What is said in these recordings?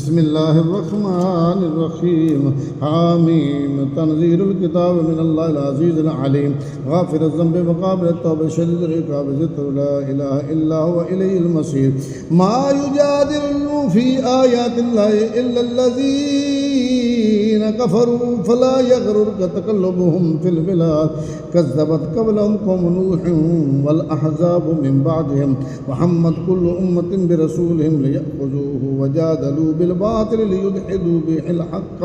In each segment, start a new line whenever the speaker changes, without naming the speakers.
بسم الله الرحمن الرحيم حاميم تنزيل الكتاب من الله العزيز العليم غافر الذنب وقابل التوبة شديد العقاب ذي الطول لا إله إلا هو إليه المصير ما يجادل في آيات الله إلا الذين كفروا فلا يغررك تقلبهم في البلاد كذبت قبلهم قوم نوح والأحزاب من بعدهم وحمت كل أمة برسولهم ليأخذوه وجادلوا بالباطل ليدحضوا به الحق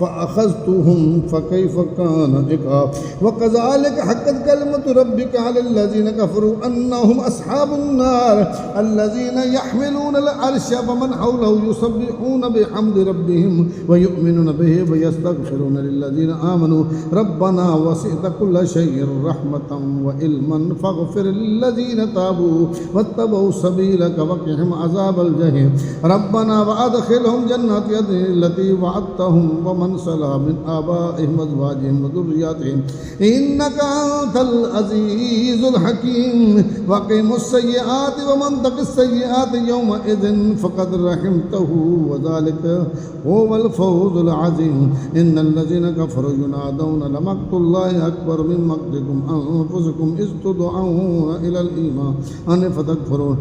فأخذتهم فكيف كان عقاب وكذلك حقت كلمة ربك على الذين كفروا أنهم أصحاب النار الذين يحملون العرش ومن حوله يسبحون بحمد ربهم ويؤمنون به ويستغفرون للذين آمنوا ربنا وسعت كل شيء رحمة وعلما فاغفر للذين تابوا واتبعوا سبيلك وقهم عذاب الجحيم ربنا وأدخلهم جنات عدن التي وعدتهم ومن صلح من آبائهم وأزواجهم وذرياتهم إنك أنت العزيز الحكيم وقهم السيئات ومن تق السيئات يومئذ فقد رحمته وذلك هو الفوز العظيم إن الذين كفروا ينادون لمقت الله أكبر من مقتكم أنفسكم إذ تدعون إلى الإيمان فتكفرون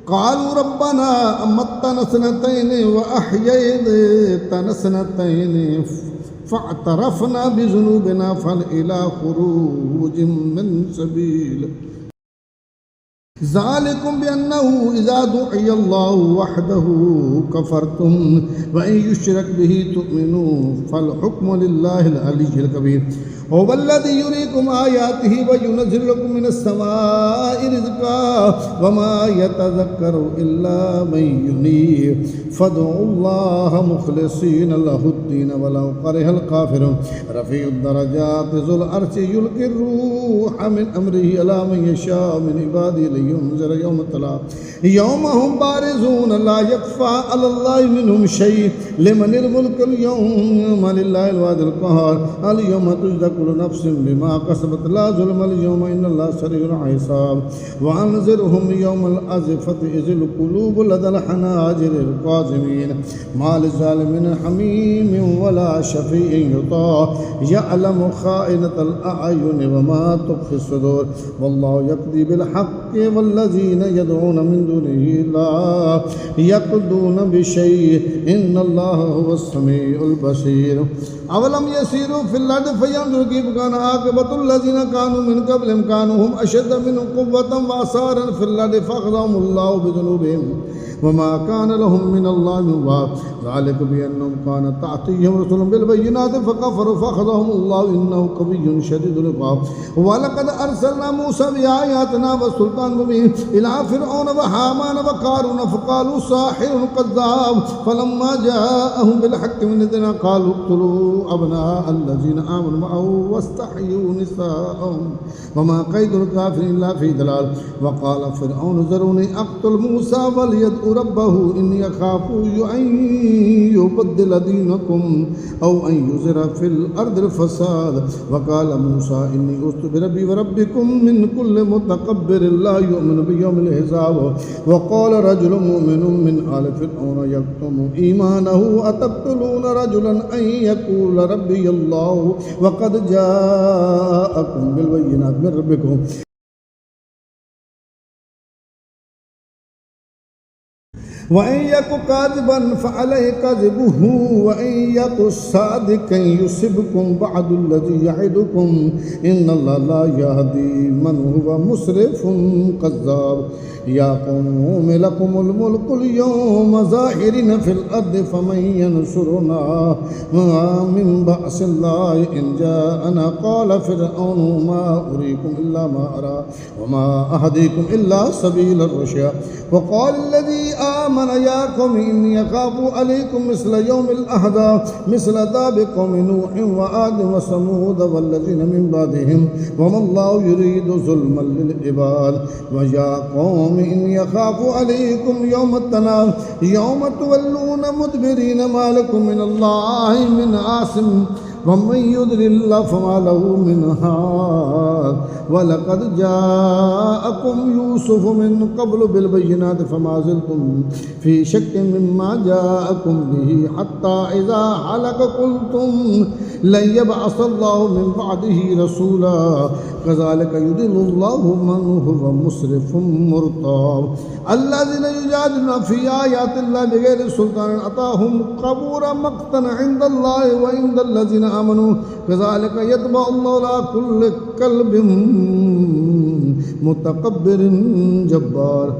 قالوا ربنا أمتنا سنتين وأحييتنا سنتين فاعترفنا بذنوبنا فهل إلى خروج من سبيل ذلكم بأنه إذا دعي الله وحده كفرتم وإن يشرك به تؤمنوا فالحكم لله العلي الكبير هو الذي يريكم آياته وينزل لكم من السماء رزقا وما يتذكر إلا من ينيب فادعوا الله مخلصين له الدين ولو كره الكافرون رفيع الدرجات ذو العرش يلقي الروح من أمره إلى من يشاء من عباده لينذر يوم التلاق يوم هم بارزون لا يخفى على الله منهم شيء لمن الملك اليوم لله الواحد القهار اليوم تجزى كل نفس بما كسبت لا ظلم اليوم إن الله سريع الحساب وأنذرهم يوم الأزفة إذ القلوب لدى الحناجر الكاظمين ما للظالمين حميم ولا شفيع يطاع يعلم خائنة الأعين وما تخفي الصدور والله يقضي بالحق والذين يدعون من دونه لا يقضون بشيء إن الله هو السميع البصير أولم يسيروا في الأرض فينظروا كيف كان عاقبة الذين كانوا من قبلهم كانوا هم أشد منهم قوة وآثارا في الأرض فأخذهم الله بذنوبهم وما كان لهم من الله من واق ذلك بأنهم كانت تأتيهم رسل بالبينات فكفروا فأخذهم الله إنه قوي شديد العقاب ولقد أرسلنا موسى بآياتنا وسلطان مبين إلى فرعون وهامان وقارون فقالوا ساحر كذاب فلما جاءهم بالحق من عندنا قالوا اقتلوا أبناء الذين آمنوا معه واستحيوا نساءهم وما كيد الكافرين إلا في ضلال وقال فرعون ذروني أقتل موسى وليدعو ربه إني أخاف أن يبدل دينكم أو أن يظهر في الأرض الفساد وقال موسى إني أوذت بربي وربكم من كل متكبر لا يؤمن بيوم الحساب وقال رجل مؤمن من آل فرعون يكتم إيمانه أتقتلون رجلا أن يقول ربي الله وقد جاءكم بالبينات من ربكم وإن يك كاذبا فعليه كذبه وإن يك صادقا يصبكم بعد الذي يعدكم إن الله لا يهدي من هو مسرف كذاب يا قوم لكم الملك اليوم ظاهرين في الأرض فمن ينصرنا من بأس الله إن جاءنا قال فرعون ما أريكم إلا ما أرى وما أهديكم إلا سبيل الرشاد وقال الذي آمن يا قوم إني أخاف عليكم مثل يوم الأحزاب مثل داب قوم نوح وعاد وثمود والذين من بعدهم وما الله يريد ظلما للعباد ويا قوم إني أخاف عليكم يوم التناد يوم تولون مدبرين ما لكم من الله من عاصم ومن يضلل الله فما له من هاد ولقد جاءكم يوسف من قبل بالبينات فما زلتم في شك مما جاءكم به حتى إذا هلك قلتم لن يبعث الله من بعده رسولا كذلك يضل الله من هو مسرف مرتاب الذين يجادلون في آيات الله بغير سلطان أتاهم كبر مقتا عند الله وعند الذين آمنوا كذلك يطبع الله على كل قلب متكبر جبار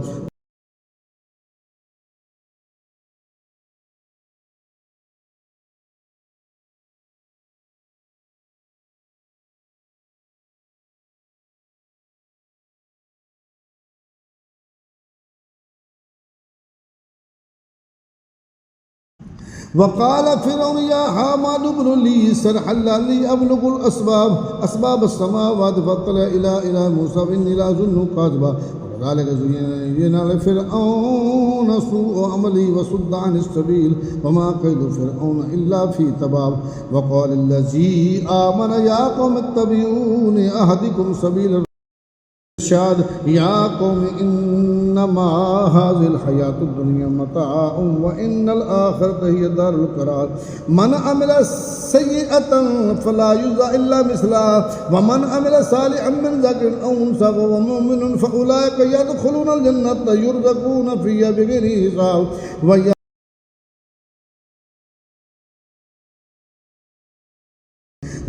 وقال فرعون يا حامان ابن لي صرحا لعلي أبلغ أسباب السماوات فاطلع إلى موسى إني لأظنه كاذبا وكذلك زين لفرعون سوء عمله وصد عن السبيل وما كيد فرعون إلا في تباب وقال الذي آمن يا قوم اتبعوني أهدكم سبيل الرشاد يا قوم إنما هذه الحياة الدنيا متاع وإن الآخرة هي دار القرار من عمل سيئة فلا يجزى إلا مثلها ومن عمل صالحا من ذكر أو أنثى وهو مؤمن فأولئك يدخلون الجنة يرزقون فيها بغير حساب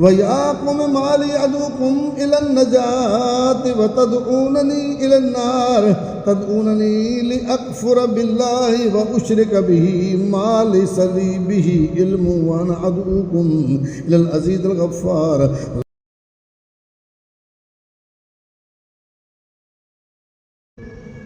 ويا قوم ما لي أدعوكم إلى النجاة وتدعونني إلى النار تدعونني لأكفر بالله وأشرك به ما ليس لي به علم وأنا أدعوكم إلى العزيز الغفار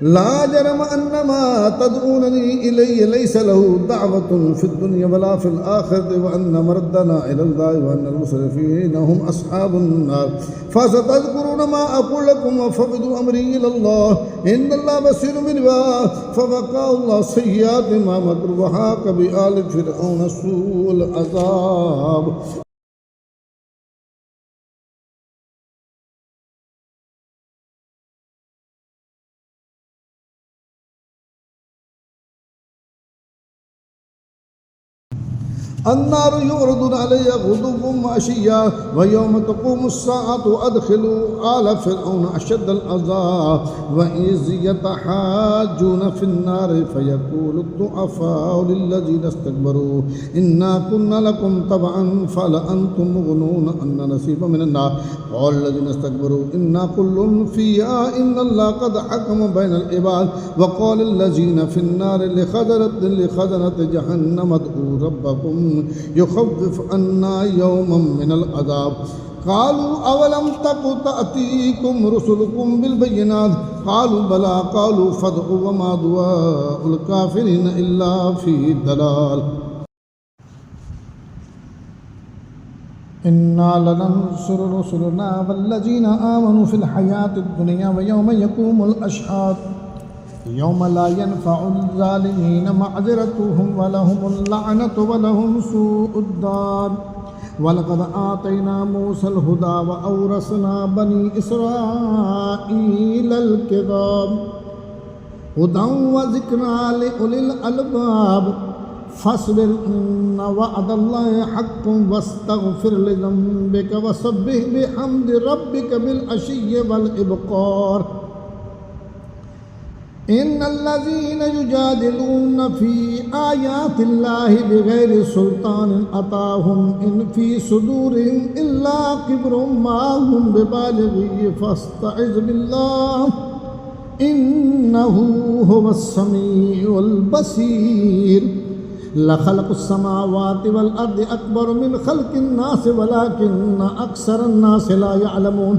لا جرم أن ما تدعونني إليه ليس له دعوة في الدنيا ولا في الآخرة وأن مردنا إلى الله وأن المسرفين هم أصحاب النار فستذكرون ما أقول لكم وفوضوا أمري إلى الله إن الله بصير بالعباد فوقاه الله سيئات ما مكروا وحاق بآل فرعون سوء العذاب النار يعرضون عليها غدوا وعشيا ويوم تقوم الساعة أدخلوا آل فرعون أشد العذاب وإذ يتحاجون في النار فيقول الضعفاء للذين استكبروا إنا كنا لكم تبعا فلأنتم مغنون أن نصيب من النار قال الذين استكبروا إنا كل فيها إن الله قد حكم بين العباد وقال الذين في النار لخزنة جهنم ادعوا ربكم يخفف عنا يوما من العذاب قالوا أولم تك تأتيكم رسلكم بالبينات قالوا بلى قالوا فادعوا وما دعاء الكافرين إلا في ضلال إنا لننصر رسلنا والذين آمنوا في الحياة الدنيا ويوم يقوم الأشهاد يوم لا ينفع الظالمين معذرتهم ولهم اللعنة ولهم سوء الدار ولقد آتينا موسى الهدى وأورثنا بني إسرائيل الكتاب هدى وذكرى لأولي الألباب فاصبر إن وعد الله حق واستغفر لذنبك وسبح بحمد ربك بالعشي والإبكار إن الذين يجادلون في آيات الله بغير سلطان أتاهم إن في صدورهم إلا كبر ما هم ببالغه فاستعذ بالله إنه هو السميع البصير لخلق السماوات والأرض أكبر من خلق الناس ولكن أكثر الناس لا يعلمون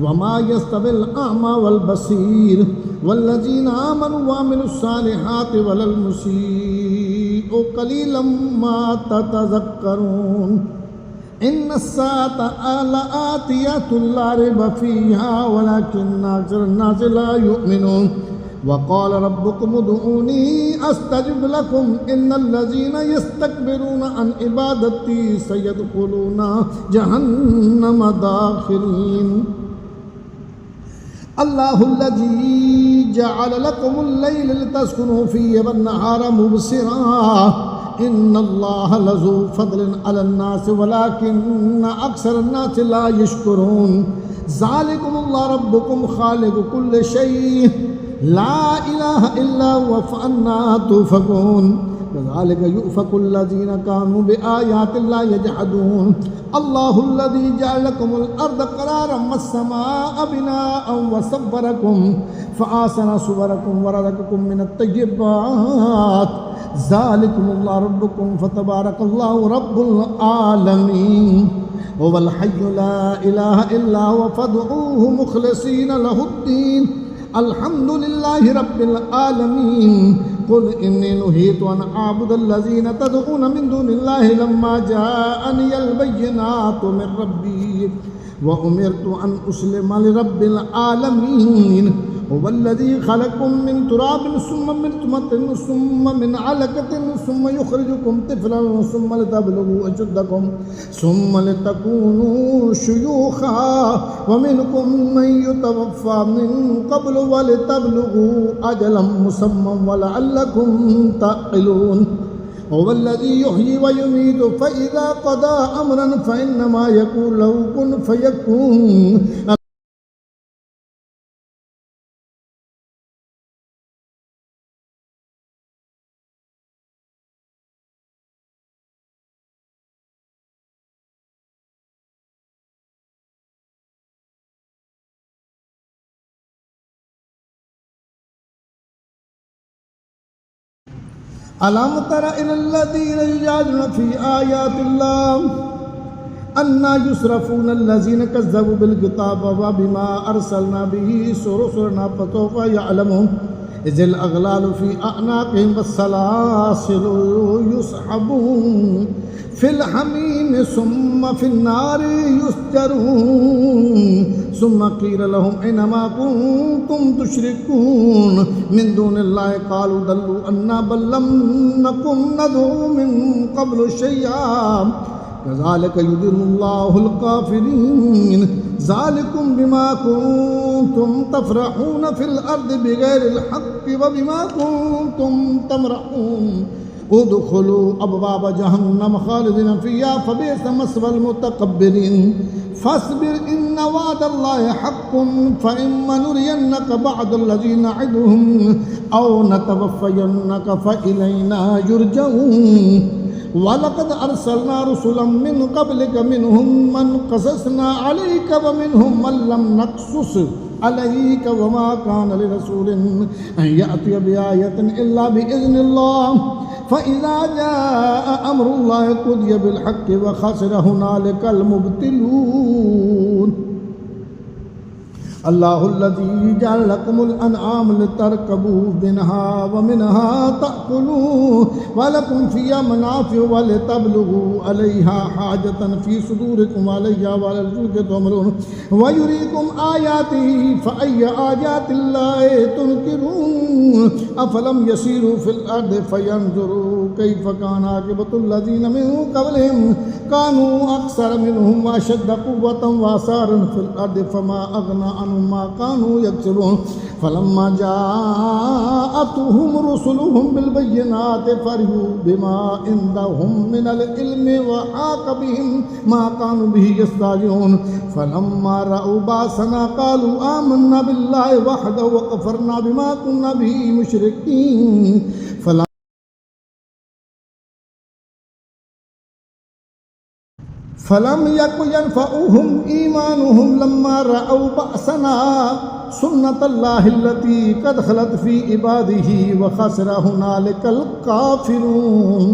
وما يستوي الأعمى والبصير والذين آمنوا وعملوا الصالحات ولا المسيء قليلا ما تتذكرون إن الساعة لآتية لا ريب فيها ولكن أكثر الناس لا يؤمنون वक़ाल रब्बुकुम उदऊनी अस्तजिब लकुम इन्नल्लज़ीना यस्तकबिरूना अन इबादती सयदखुलूना जहन्नम दाखिरीन। अल्लाहुल्लज़ी जअल लकुमुल लैला लितस्कुनू फ़ीहि वन्नहारा मुबसिरा इन्नल्लाहा लज़ू फ़ज़लिन अलन्नास वलाकिन्न अक्सरन्नास ला यश्कुरून। ज़ालिकुमुल्लाहु रब्बुकुम ख़ालिक़ु कुल्लि शैइन ला इलाहा इल्ला हुवा फ़अन्ना तुफ़कून। कज़ालिका युफ़कुल्लज़ीना कानू बिआयातिल्लाहि यजहदून। अल्लाहुल्लज़ी जअल लकुमुल अर्द क़रारन वस्समाअ बिनाअन वसव्वरकुम फ़अहसना सुवरकुम वरज़क़कुम मिनत तय्यिबात ज़ालिकुमुल्लाहु रब्बुकुम फ़तबारकल्लाहु रब्बुल आलमीन। हुवल हय्यु ला इलाहा इल्ला हुवा फ़द्ऊहु मुख़लिसीना लहुद्दीन अल्हम्दुलिल्लाहि रब्बिल आलमीन। कुल इन्नी नुहीतु अन आबुदल्लज़ीना तदऊना मिन दूनिल्लाहि लम्मा जाअनियल बय्यिनातु मिन रब्बी व उमिरतु अन उस्लिमा लिरब्बिल आलमीन। हुवल्लज़ी खलक़कुम मिन तुराबिन सुम्मा मिन नutफ़तिन सुम्मा मिन अलक़तिन सुम्मा युख़रिजुकुम तिफ़लन सुम्मा लितबलुगू अशुद्दकुम सुम्मा लितकूनू शुयूख़ा व मिनकुम मन युतवफ़्फ़ा मिन क़ब्लु व लितबलुगू अजलन मुसम्मन व लअल्लकुम ताक़िलून। हुवल्लज़ी युह्यी व युमीतु फ़इज़ा क़ज़ा अमरन फ़इन्नमा यक़ूलु लहू कुन फ़यकून। अलम तरा इलल्लज़ीना युजादिलूना फ़ी आयातिल्लाह अन्ना युसरफ़ूना अल्लज़ीना कज़्ज़बू बिल किताबि व बिमा अरसलना बिही रुसुलना फ़सौफ़ यअलमून। इज़िल अग़लालु फ़ी अअनाक़िहिम वस्सलासिलु युस्हबून फ़िल हमीम सुम्मा फ़िन्नारि युस्जरून सुम्मा क़ील लहुम ऐना मा कुन्तुम तुश्रिकून मिन दूनिल्लाहि क़ालू दल्लू अन्ना बल लम नकुन नदऊ मिन क़ब्लु शय्या कज़ालिका युदिल्लुल्लाहुल काफ़िरीन। ज़ालिकुम बिमा कुन्तुम तफ़रहून फ़िल अर्दि बिग़ैरिल हक़्क़ि व बिमा कुन्तुम तमरहून। उदख़ुलू अबवाब जहन्नम ख़ालिदीन फ़ीहा फ़बिअस मस्वल मुतकब्बिरीन। फ़स्बिर इन्न वअदल्लाहि हक़्क़ुन फ़इम्मा नुरियन्नक बअदल्लज़ी न'iदुहुम औ नतवफ़्फ़यन्नक फ़इलैना युरजऊन। वलक़द अर्सलना रुसुलन मिन क़ब्लिक मिनहुम मन क़ससना अलैक व मिनहुम मन लम नक़्सुस अलैक व मा कान लिरसूलिन अन यअतिय बिआयतिन इल्ला बिइज़्निल्लाह फ़इज़ा जाअ अम्रुल्लाहि क़ुदिय बिल हक़्क़ि व ख़सिर हुनालिकल मुब्तिलून। अल्लाहुल्लज़ी जअल लकुमुल अनआम लितरकबू मिनहा व मिनहा तअकुलून व लकुम फ़ीहा मनाफ़िअ व लितबलुगू अलैहा हाजतन फ़ी सुदूरिकुम व अलैहा व अलल फुल्कि तुहमलून व युरीकुम आयातिही फ़अय्य आयातिल्लाहि तुनकिरून। अफ़लम यसीरू फ़िल अर्दि फ़यंज़ुरू कैफ़ कान आक़िबतुल्लज़ीना मिन क़ब्लिहिम कानू अक्सर मिनहुम व अशद्द क़ुव्वतन व आसारन फ़िल अर्दि फ़मा अग़ना मा कानू यक्सिबून। फलम्मा जाअतहुम रुसुलुहुम बिल बय्यिनाति फ़रिहू बिमा इंदहुम मिनल इल्मि व हाक़ बिहिम मा कानू बिही यस्ताजिऊन। फलम्मा रअू बासना क़ालू आमन्ना बिल्लाहि वहदहु व कफ़रना बिमा कुन्ना बिही मुशरिकीन। फलम यकु यनफ़उहुम ईमानुहुम लम्मा रअऊ बअसना सुन्नतल्लाहिल्लती क़द ख़लत फ़ी इबादिही व ख़सर हुनालिकल काफ़िरून।